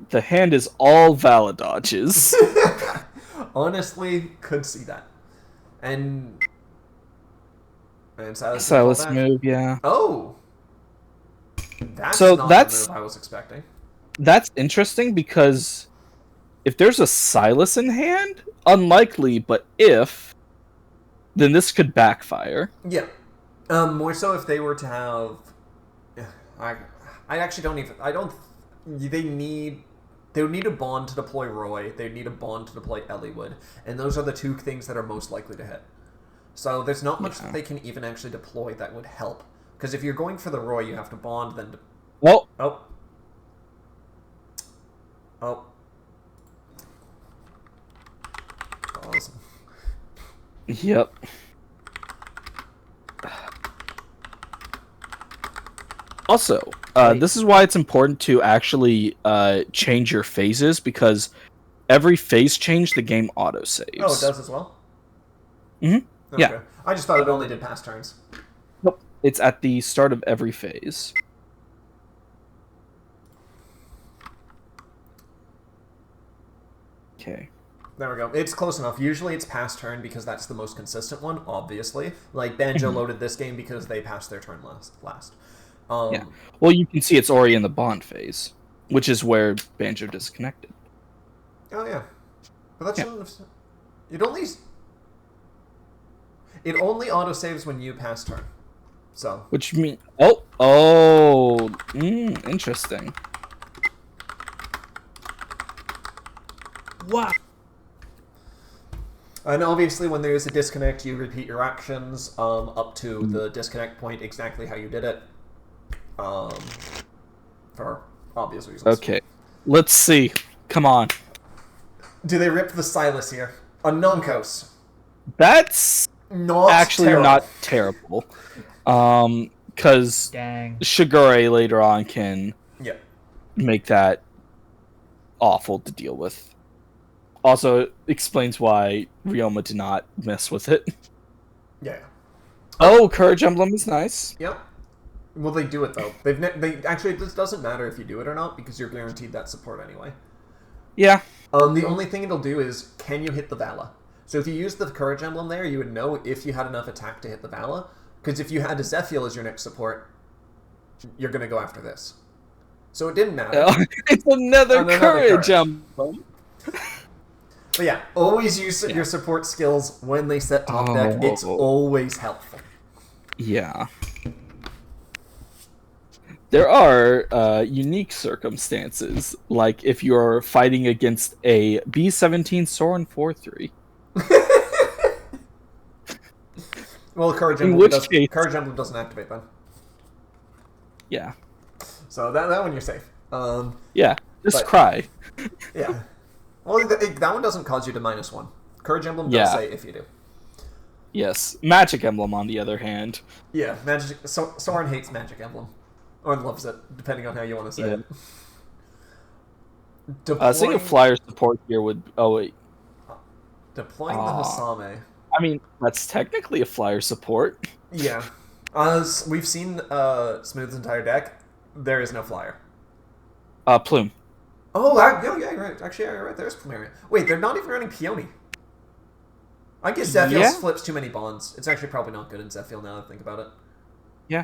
B: The hand is all Vala dodges.
A: Honestly, could see that. And
B: Silas move, yeah.
A: Oh! That's not the move I was expecting.
B: That's interesting because if there's a Silas in hand, unlikely, but if, then this could backfire.
A: Yeah. More so if they were to have... I actually don't even... I don't... They would need a bond to deploy Roy. They would need a bond to deploy Elliewood. And those are the two things that are most likely to hit. So there's not much that they can even actually deploy that would help. Because if you're going for the Roy, you have to bond, then...
B: Well...
A: Oh. Awesome.
B: Yep. Also, this is why it's important to actually change your phases, because every phase change, the game auto-saves.
A: Oh, it does as well?
B: Mm-hmm.
A: Okay.
B: Yeah.
A: I just thought it only did past turns.
B: Nope. It's at the start of every phase. Okay.
A: There we go. It's close enough. Usually it's pass turn because that's the most consistent one, obviously. Like, Banjo loaded this game because they passed their turn last.
B: Yeah. Well, you can see it's already in the bond phase, which is where Banjo disconnected.
A: Oh, yeah. But that's... It only auto-saves when you pass turn. So...
B: Which means... interesting.
C: Wow.
A: And obviously, when there is a disconnect, you repeat your actions up to the disconnect point exactly how you did it. For obvious reasons.
B: Okay. Let's see. Come on.
A: Do they rip the Silas here? A Nunkos.
B: That's
A: not
B: actually
A: terrible.
B: not terrible. Because Shigure later on can make that awful to deal with. Also, it explains why Ryoma did not mess with it.
A: Yeah.
B: Oh, Courage Emblem is nice.
A: Yep. Will they do it, though? They actually, this doesn't matter if you do it or not, because you're guaranteed that support anyway.
B: Yeah.
A: The only thing it'll do is, can you hit the Vala? So if you use the Courage Emblem there, you would know if you had enough attack to hit the Vala, because if you had a Zephiel as your next support, you're going to go after this. So it didn't matter.
B: It's another Courage Emblem.
A: But yeah, always use your support skills when they set top deck. It's always helpful.
B: Yeah. There are unique circumstances, like if you're fighting against a B-17 Soren 4-3.
A: Well, Courage Emblem doesn't activate then.
B: Yeah.
A: So that one you're safe.
B: Yeah, just cry.
A: Yeah. Well, that one doesn't cause you to -1. Courage Emblem does say if you do.
B: Yes. Magic Emblem, on the other hand.
A: Yeah, Soren hates Magic Emblem. Or loves it, depending on how you want to say it.
B: Seeing a flyer support here would... Oh, wait.
A: Deploying the Hasame.
B: I mean, that's technically a flyer support.
A: Yeah. We've seen Smooth's entire deck. There is no flyer.
B: Plume.
A: Oh, yeah, you're right. Actually, yeah, you're right. There's Plumeria. Wait, they're not even running Peony. I guess Zephiel flips too many bonds. It's actually probably not good in Zephiel now that I think about it.
B: Yeah.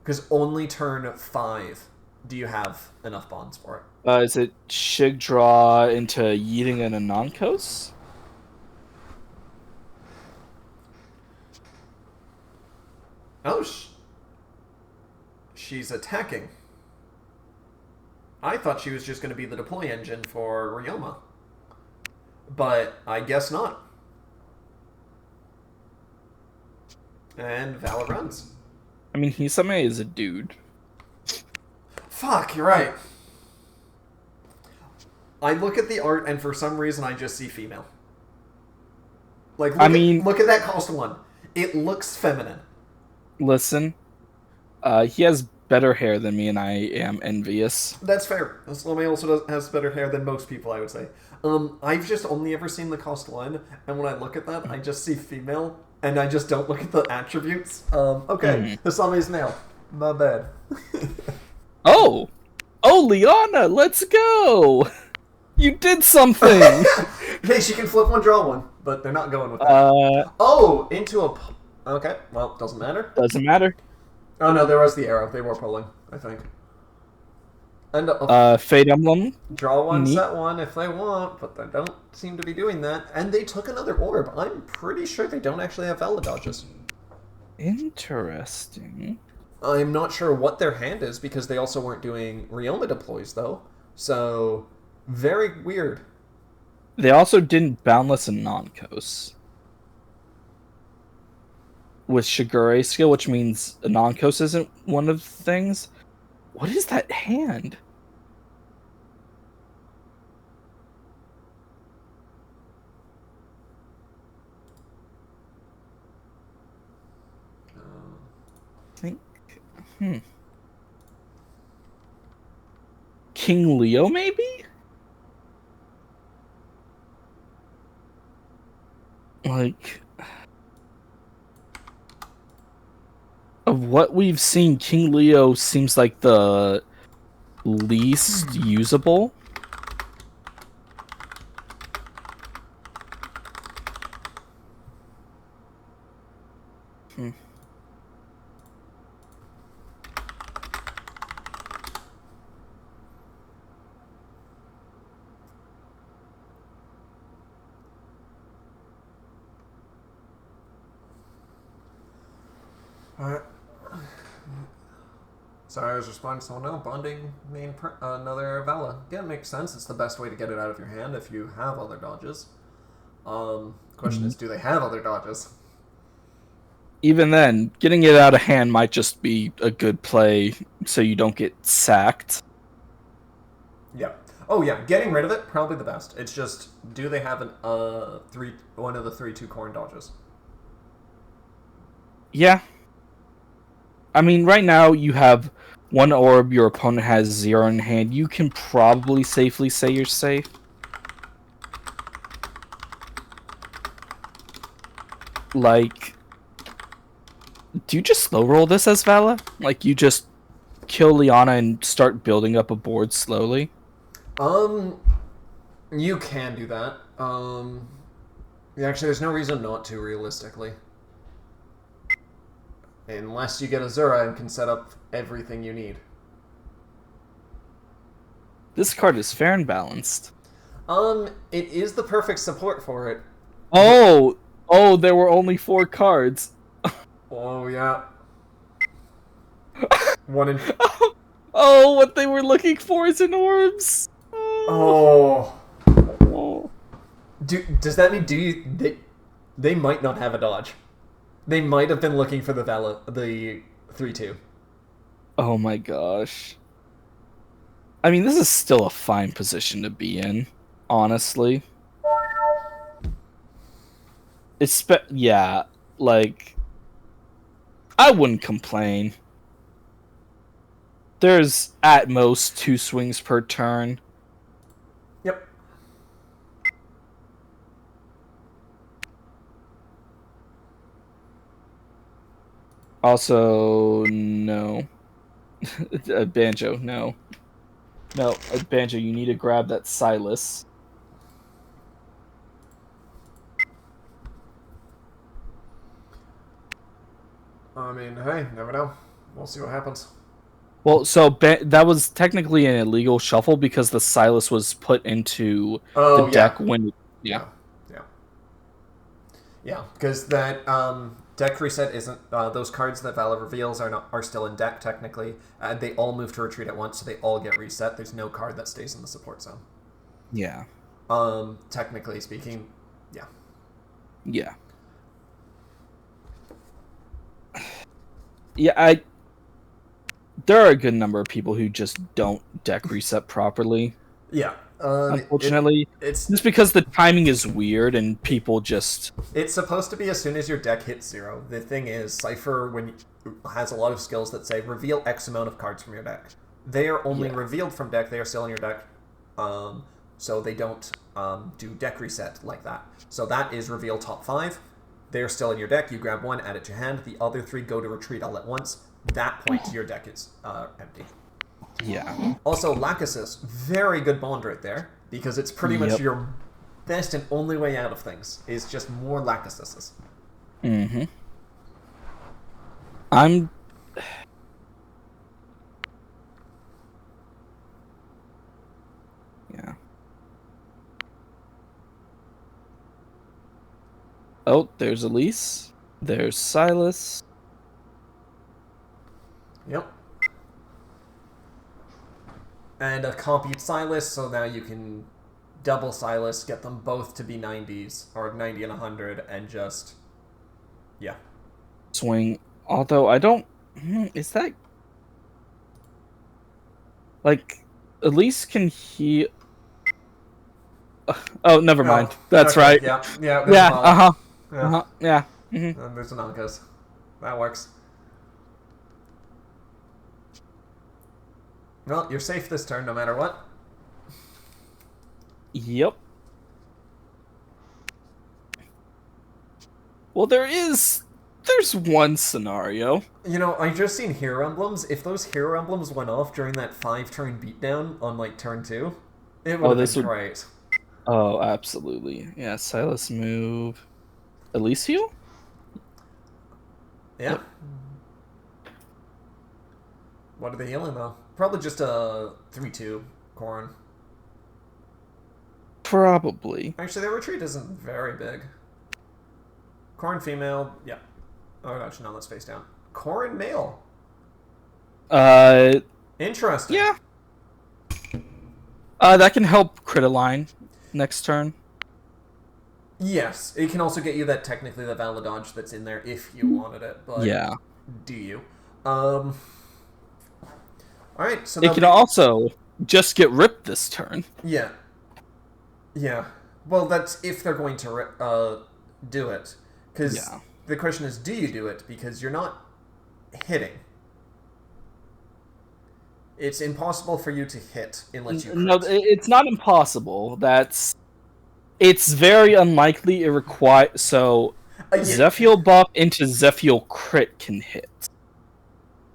A: Because only turn 5 do you have enough bonds for it.
B: Is it Shig draw into Yeeting and a Nonkos?
A: Oh, she's attacking. I thought she was just going to be the deploy engine for Ryoma. But I guess not. And Vala runs.
B: I mean, Hisame is a dude.
A: Fuck, you're right. I look at the art and for some reason I just see female. Like, look at that cost 1. It looks feminine.
B: Listen, he has better hair than me and I am envious.
A: That's fair. Salome also has better hair than most people, I would say. I've just only ever seen the cost 1, and when I look at that, I just see female, and I just don't look at the attributes. Okay, Hasame's male. My bad.
B: Oh, Liana, let's go! You did something!
A: Hey, she can flip one, draw one, but they're not going with that. Into a... Okay, well, doesn't matter.
B: Doesn't matter.
A: Oh no, there was the arrow. They were pulling, I think. And
B: Fate Emblem.
A: draw one,
B: Neat.
A: set one if they want, but they don't seem to be doing that. And they took another orb. I'm pretty sure they don't actually have Vala dodges.
B: Interesting.
A: I'm not sure what their hand is because they also weren't doing Ryoma deploys though. So very weird.
B: They also didn't Boundless and Non-Coast. With Shigure's skill, which means a Non-Coast isn't one of the things. What is that hand? I think. King Leo, maybe? Like, of what we've seen, King Leo seems like the least usable.
A: Alright. Sorry, I was responding to someone else. Bonding another Vala. Yeah, it makes sense. It's the best way to get it out of your hand if you have other dodges. Question is, do they have other dodges?
B: Even then, getting it out of hand might just be a good play so you don't get sacked.
A: Yeah. Oh yeah, getting rid of it, probably the best. It's just, do they have one of the 3/2 Corrin dodges?
B: Yeah. I mean, right now you have one orb, your opponent has 0 in hand. You can probably safely say you're safe. Like, do you just slow roll this as Vala? Like, you just kill Liana and start building up a board slowly?
A: You can do that. Actually, there's no reason not to, realistically. Unless you get Azura and can set up everything you need.
B: This card is fair and balanced.
A: It is the perfect support for it.
B: Oh, there were only 4 cards.
A: Oh, yeah. One in...
B: Oh, what they were looking for is in orbs.
A: Oh.
B: Oh.
A: Does that mean, they might not have a dodge. They might have been looking for the 3/2.
B: Oh my gosh. I mean, this is still a fine position to be in, honestly. Yeah, like, I wouldn't complain. There's at most 2 swings per turn.
A: Yep.
B: Also, no. Banjo, no. No, Banjo, you need to grab that Silas.
A: I mean, hey, never know. We'll see what happens.
B: Well, so that was technically an illegal shuffle because the Silas was put into the deck when...
A: Yeah, because that deck reset isn't... those cards that Vala reveals are still in deck, technically. They all move to retreat at once, so they all get reset. There's no card that stays in the support zone.
B: Yeah.
A: Technically speaking, yeah.
B: Yeah. Yeah, there are a good number of people who just don't deck reset properly.
A: Yeah.
B: Unfortunately,
A: it's
B: just because the timing is weird and people just...
A: It's supposed to be as soon as your deck hits 0. The thing is, Cipher has a lot of skills that say reveal X amount of cards from your deck. They are only revealed from deck. They are still in your deck, so they don't do deck reset like that. So that is reveal top 5. They are still in your deck. You grab one, add it to hand. The other 3 go to retreat all at once. That point, your deck is empty.
B: Yeah.
A: Also, Lachesis, very good bond right there, because it's pretty much your best and only way out of things, is just more Lachesises.
B: Mm-hmm. Oh, there's Elise. There's Silas.
A: Yep. And a copied Silas, so now you can double Silas, get them both to be 90s, or 90 and 100, and just... Yeah.
B: Swing. Although I don't... Is that... Like, Elise can heal... Oh, never mind. That's
A: okay,
B: right.
A: Yeah,
B: Yeah,
A: yeah.
B: yeah. Mm-hmm.
A: And there's an Ankas. That works. Well, you're safe this turn no matter what.
B: Yep. Well, there's one scenario.
A: You know, I just seen hero emblems. If those hero emblems went off during that 5-turn beatdown on, like, turn 2, it would have been great.
B: Oh, absolutely. Yeah, Silas move. Elise heal?
A: Yeah. Yep. What are they healing, though? Probably just a 3-2 Corrin.
B: Probably.
A: Actually, their retreat isn't very big. Corrin female, yeah. Oh, actually, no, let's face down. Corrin male. Interesting.
B: Yeah. That can help crit a line next turn.
A: Yes, it can also get you that technically the valid dodge that's in there if you wanted it, but
B: yeah.
A: Do you? All right, so
B: it can also just get ripped this turn.
A: Yeah. Yeah. Well, that's if they're going to do it, because the question is, do you do it? Because you're not hitting. It's impossible for you to hit unless you crit.
B: No, it's not impossible. It's very unlikely it requires... So, Zephiel buff into Zephiel crit can hit.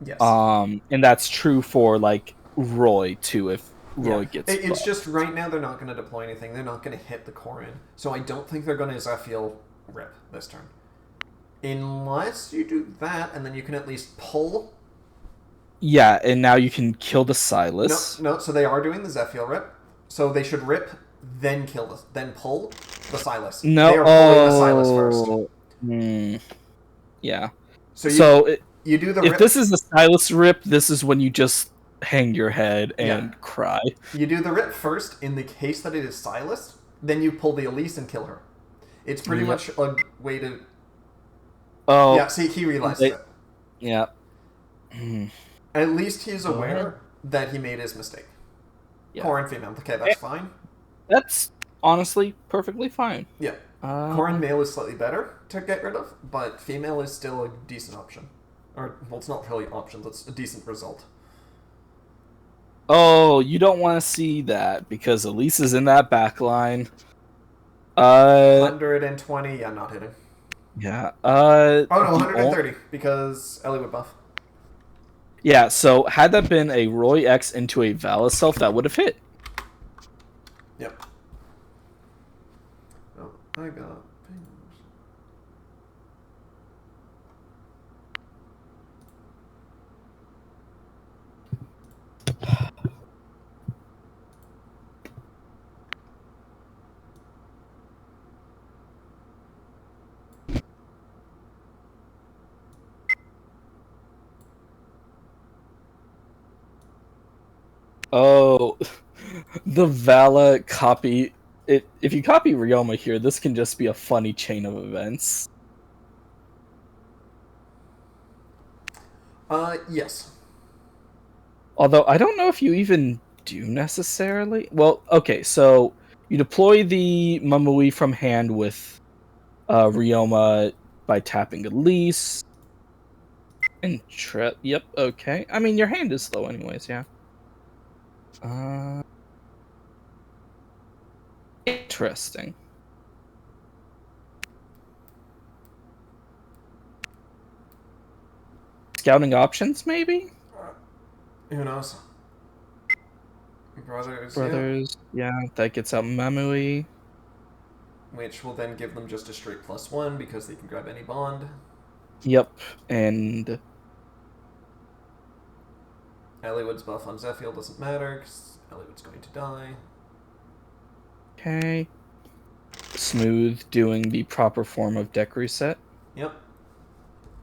A: Yes.
B: And that's true for, like, Roy, too, if Roy gets
A: It's
B: buffed.
A: just right now they're not going to deploy anything. They're not going to hit the Corrin. So I don't think they're going to Zephiel rip this turn. Unless you do that, and then you can at least pull.
B: Yeah, and now you can kill the Silas.
A: No, so they are doing the Zephiel rip. So they should rip, then then pull the Silas.
B: No,
A: they are pulling the Silas first.
B: Yeah.
A: So you do the rip.
B: If this is the Silas rip, this is when you just hang your head and cry.
A: You do the rip first in the case that it is Silas, then you pull the Elise and kill her. It's pretty much a way to...
B: Oh.
A: Yeah, see, he realized it.
B: Yeah.
A: At least he's aware that he made his mistake. Yeah. Corrin female. Okay, that's fine.
B: That's honestly perfectly fine.
A: Yeah. Corrin male is slightly better to get rid of, but female is still a decent option. Or, well, it's not really options, it's a decent result.
B: Oh, you don't want to see that, because Elise is in that back line.
A: 120, yeah, not hitting.
B: Yeah.
A: Oh, no, 130, because Ellie would buff.
B: Yeah, so had that been a Roy X into a Vala self, that would have hit.
A: Yep. Oh, I got pings.
B: Oh, the Vala copy. If you copy Ryoma here, this can just be a funny chain of events.
A: Yes.
B: Although, I don't know if you even do necessarily. Well, okay, so you deploy the Mamui from hand with Ryoma by tapping Elise. Yep, okay. I mean, your hand is slow anyways, yeah. Interesting. Scouting options, maybe?
A: Who knows?
B: Brothers, yeah, that gets out Mamui.
A: Which will then give them just a straight +1 because they can grab any bond.
B: Yep, and...
A: Eliwood's buff on Zephiel doesn't matter because Eliwood's going to die.
B: Okay. Smooth doing the proper form of deck reset.
A: Yep.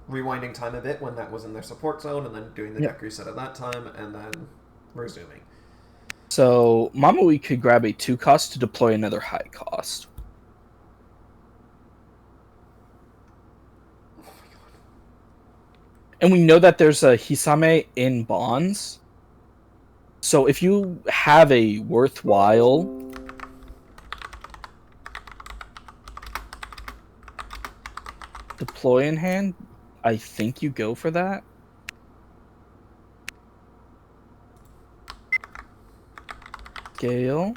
A: Rewinding time a bit when that was in their support zone, and then doing the deck reset at that time, and then resuming.
B: So Mamui could grab a 2-cost to deploy another high cost.
A: Oh my god.
B: And we know that there's a Hisame in bonds. So if you have a worthwhile deploy in hand, I think you go for that. Scale.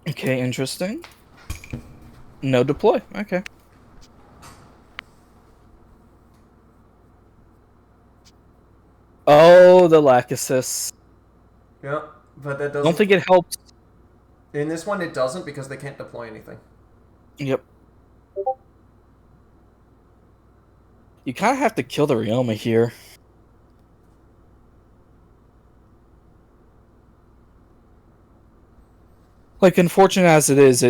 B: Okay, interesting. No deploy. Okay. Oh, the lack assist.
A: Yep, but that doesn't...
B: I don't think it helps.
A: In this one, it doesn't because they can't deploy anything.
B: Yep. You kind of have to kill the Ryoma here. Like, unfortunate as it is,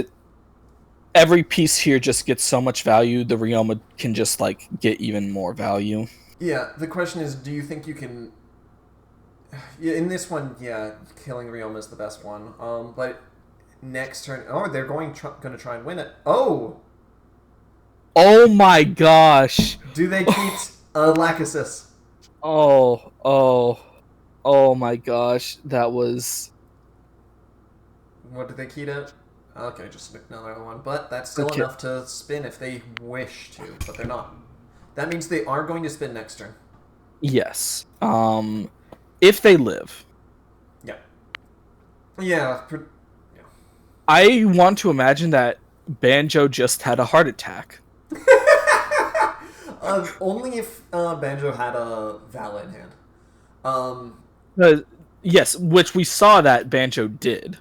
B: every piece here just gets so much value, the Ryoma can just, like, get even more value.
A: Yeah, the question is, do you think you can... Yeah, in this one, yeah, killing Ryoma is the best one. But next turn... Oh, they're going to try and win it. Oh!
B: Oh my gosh!
A: Do they keep Lachesis?
B: Oh my gosh, that was...
A: What did they key to? Okay, just another one. But that's still
B: Okay.
A: enough to spin if they wish to, but they're not. That means they are going to spin next turn.
B: Yes. If they live.
A: Yeah. Yeah.
B: I want to imagine that Banjo just had a heart attack.
A: Only if Banjo had a Vala in hand.
B: Yes, which we saw that Banjo did.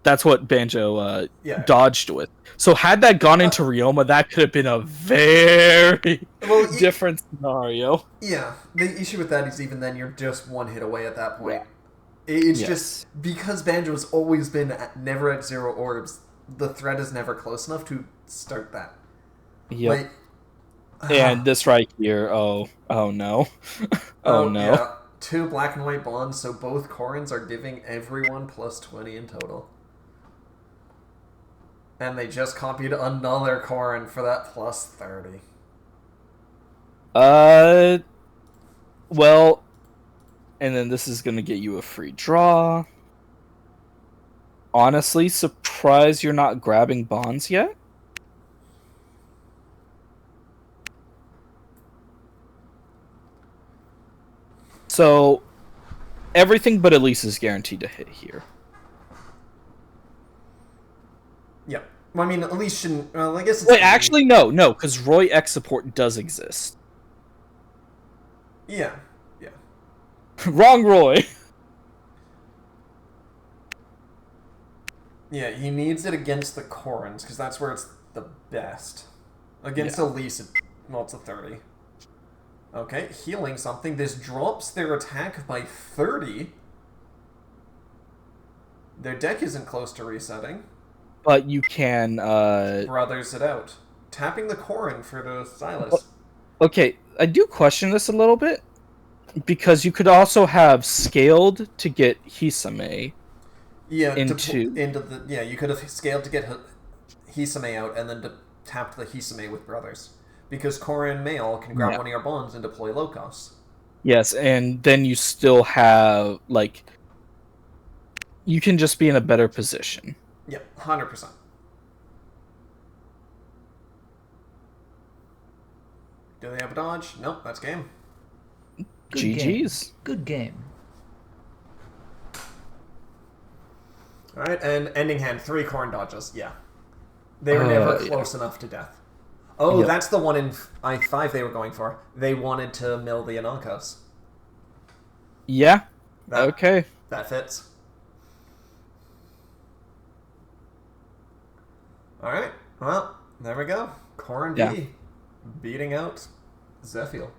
B: That's what Banjo dodged with. So had that gone into Ryoma, that could have been a very different scenario.
A: Yeah, the issue with that is even then you're just one hit away at that point. It's just because Banjo's always been never at 0 orbs, the threat is never close enough to start that.
B: Yep. And this right here, oh no. Oh no.
A: Yeah. 2 black and white bonds, so both Corrins are giving everyone plus 20 in total. And they just copied another Corrin for that plus 30.
B: Well, and then this is gonna get you a free draw. Honestly, surprised you're not grabbing bonds yet. So, everything but Elise is guaranteed to hit here.
A: Yeah. Well, I mean, Elise shouldn't... Well, I guess it's...
B: Wait, actually, no, because Roy X support does exist.
A: Yeah.
B: Wrong Roy!
A: Yeah, he needs it against the Corrins, because that's where it's the best. Against Elise, it's a 30. Okay, healing something. This drops their attack by 30. Their deck isn't close to resetting.
B: But you can,
A: Brothers it out. Tapping the Corrin for the Silas.
B: Okay, I do question this a little bit. Because you could also have scaled to get Hisame.
A: Yeah,
B: into
A: the... Yeah, you could have scaled to get Hisame out, and then tapped the Hisame with Brothers. Because Corrin Male can grab one of your bonds and deploy low costs.
B: Yes, and then you still have, like... You can just be in a better position.
A: Yep, 100%. Do they have a dodge? Nope, that's game.
C: Good
B: GG's.
C: Game. Good game.
A: Alright, and ending hand, 3 Corrin dodges. Yeah. They were never close enough to death. Oh, that's the one in I5 they were going for. They wanted to mill the Anankos.
B: Yeah. Okay.
A: That fits. Alright, well, there we go. Corrin V beating out Zephiel.